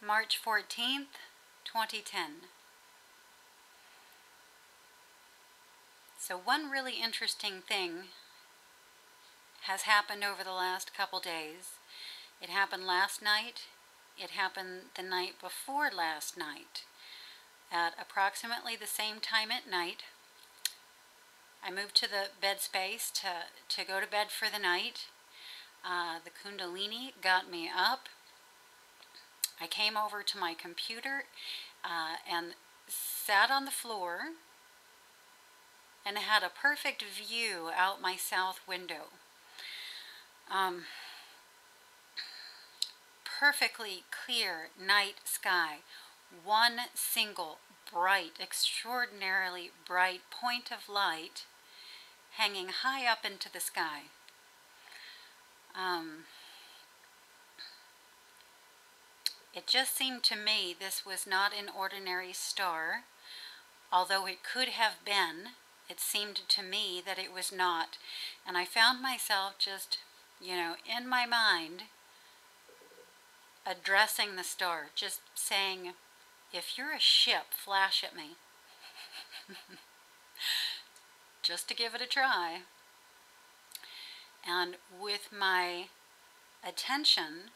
March 14th, 2010. So one really interesting thing has happened over the last couple days. It happened last night. It happened the night before last night. At approximately the same time at night, I moved to the bed space to go to bed for the night. The Kundalini got me up. I came over to my computer and sat on the floor and had a perfect view out my south window. Perfectly clear night sky. One single bright, extraordinarily bright point of light hanging high up into the sky. It just seemed to me this was not an ordinary star, although it could have been. It seemed to me that it was not. And I found myself just, in my mind, addressing the star, just saying, if you're a ship, flash at me. Just to give it a try. And with my attention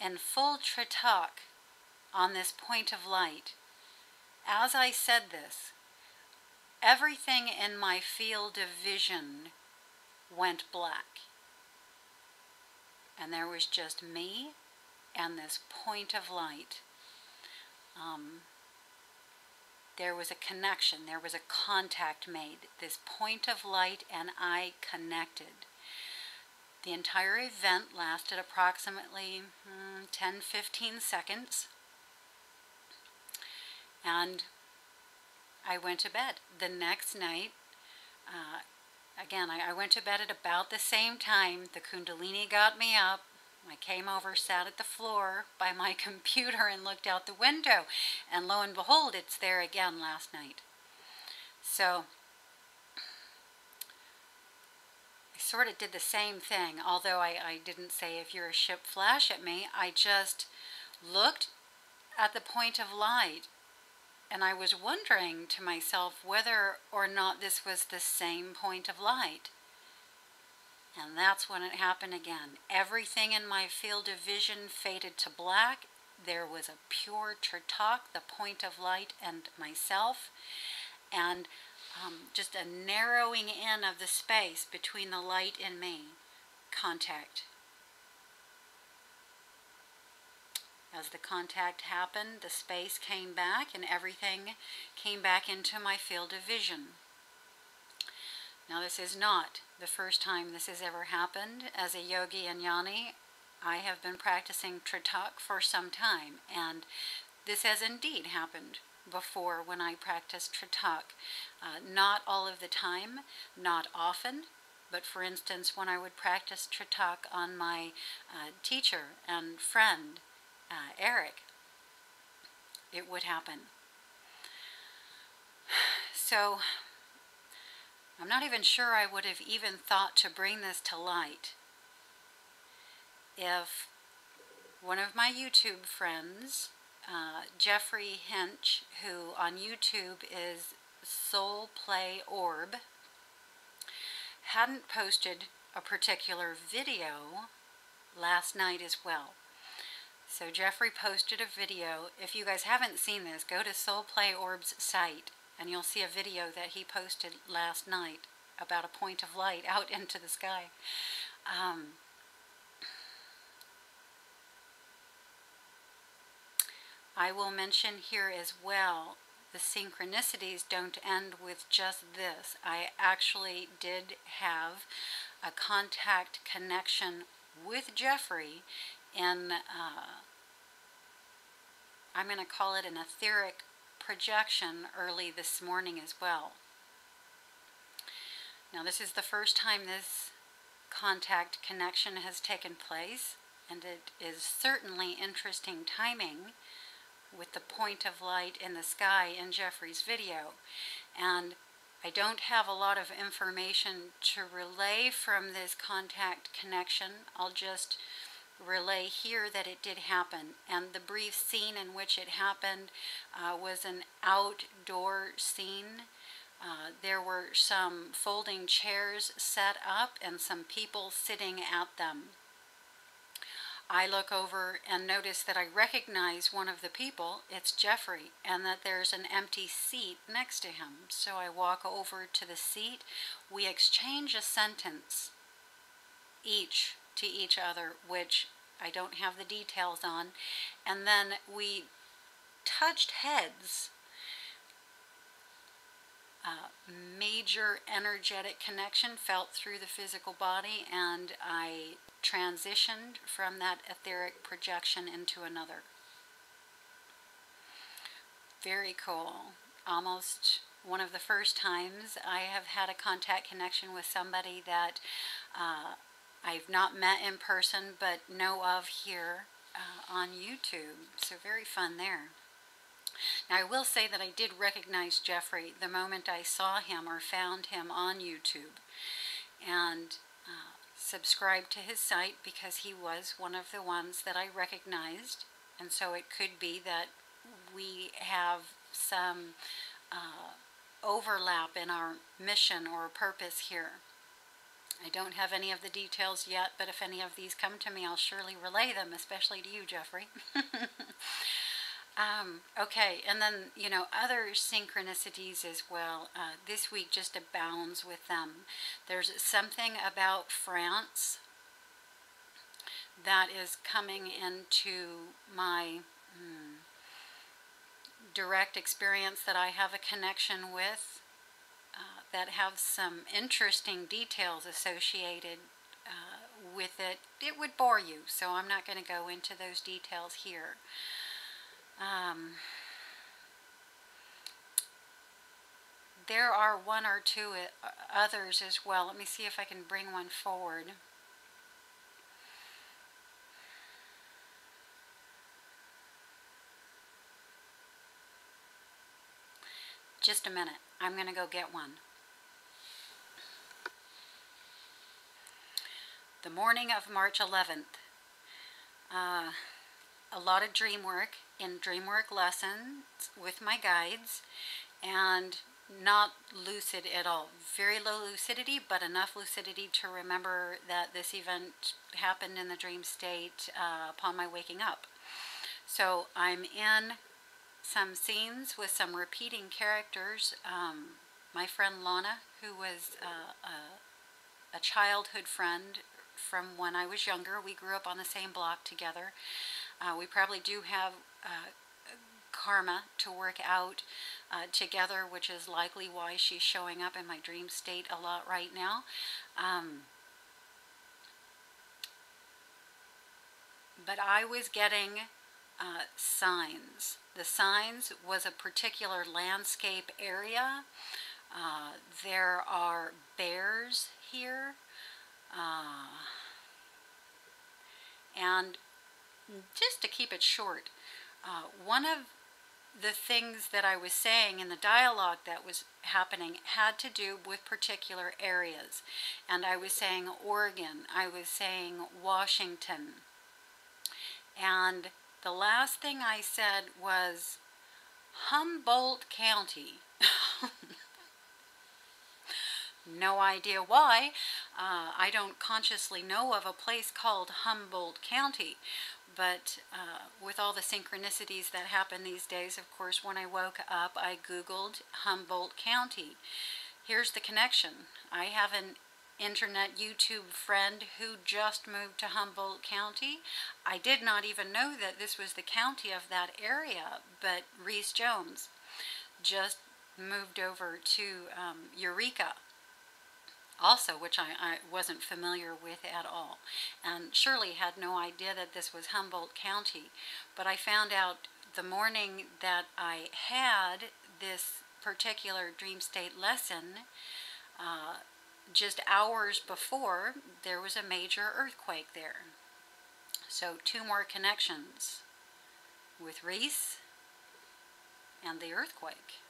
in full tritok on this point of light, as I said this, everything in my field of vision went black. And there was just me and this point of light. There was a connection, there was a contact made. This point of light and I connected. The entire event lasted approximately 10-15 seconds. And I went to bed. The next night, again, I went to bed at about the same time. The Kundalini got me up. I came over, sat at the floor by my computer and looked out the window. And lo and behold, it's there again last night. So I sort of did the same thing, although I didn't say, if you're a ship, flash at me. I just looked at the point of light, and I was wondering to myself whether or not this was the same point of light. And that's when it happened again. Everything in my field of vision faded to black. There was a pure tritok, the point of light, and myself, and just a narrowing in of the space between the light and me. Contact. As the contact happened, the space came back and everything came back into my field of vision. Now, this is not the first time this has ever happened. As a yogi and jnani, I have been practicing tritok for some time, and this has indeed happened before when I practiced tritok. Not all of the time, not often, but for instance, when I would practice tritok on my teacher and friend, Eric, it would happen. So I'm not even sure I would have even thought to bring this to light if one of my YouTube friends, Jeffrey Hinch, who on YouTube is Soul Play Orb, hadn't posted a particular video last night as well. So Jeffrey posted a video. If you guys haven't seen this, go to Soul Play Orb's site and you'll see a video that he posted last night about a point of light out into the sky. I will mention here as well, the synchronicities don't end with just this. I actually did have a contact connection with Jeffrey in, I'm going to call it an etheric projection early this morning as well. Now, this is the first time this contact connection has taken place, and it is certainly interesting timing with the point of light in the sky in Jeffrey's video. And I don't have a lot of information to relay from this contact connection. I'll just relay here that it did happen, and the brief scene in which it happened was an outdoor scene. There were some folding chairs set up and some people sitting at them. I look over and notice that I recognize one of the people. It's Jeffrey, and that there's an empty seat next to him. So I walk over to the seat. We exchange a sentence each to each other, which I don't have the details on, and then we touched heads. Major energetic connection felt through the physical body, and I transitioned from that etheric projection into another. Very cool. Almost one of the first times I have had a contact connection with somebody that I've not met in person but know of here on YouTube. So very fun there. Now, I will say that I did recognize Jeffrey the moment I saw him or found him on YouTube, and subscribed to his site because he was one of the ones that I recognized. And so it could be that we have some overlap in our mission or purpose here. I don't have any of the details yet, but if any of these come to me, I'll surely relay them, especially to you, Jeffrey. Okay, and then, you know, other synchronicities as well. This week just abounds with them. There's something about France that is coming into my direct experience that I have a connection with, that have some interesting details associated with it. It would bore you, so I'm not going to go into those details here. There are one or two others as well. Let me see if I can bring one forward. Just a minute. I'm going to go get one. The morning of March 11th. A lot of dream work in dream work lessons with my guides, and not lucid at all. Very low lucidity, but enough lucidity to remember that this event happened in the dream state upon my waking up. So I'm in some scenes with some repeating characters. My friend Lana, who was a childhood friend from when I was younger. We grew up on the same block together. We probably do have karma to work out together, which is likely why she's showing up in my dream state a lot right now. But I was getting signs. The signs was a particular landscape area. There are bears here. And just to keep it short, one of the things that I was saying in the dialogue that was happening had to do with particular areas. And I was saying Oregon, I was saying Washington. And the last thing I said was Humboldt County. No idea why. I don't consciously know of a place called Humboldt County, but with all the synchronicities that happen these days, of course, when I woke up, I Googled Humboldt County. Here's the connection. I have an internet YouTube friend who just moved to Humboldt County. I did not even know that this was the county of that area, but Reese Jones just moved over to Eureka also, which I wasn't familiar with at all, and Shirley had no idea that this was Humboldt County. But I found out the morning that I had this particular dream state lesson, just hours before, there was a major earthquake there. So 2 more connections with Reese and the earthquake.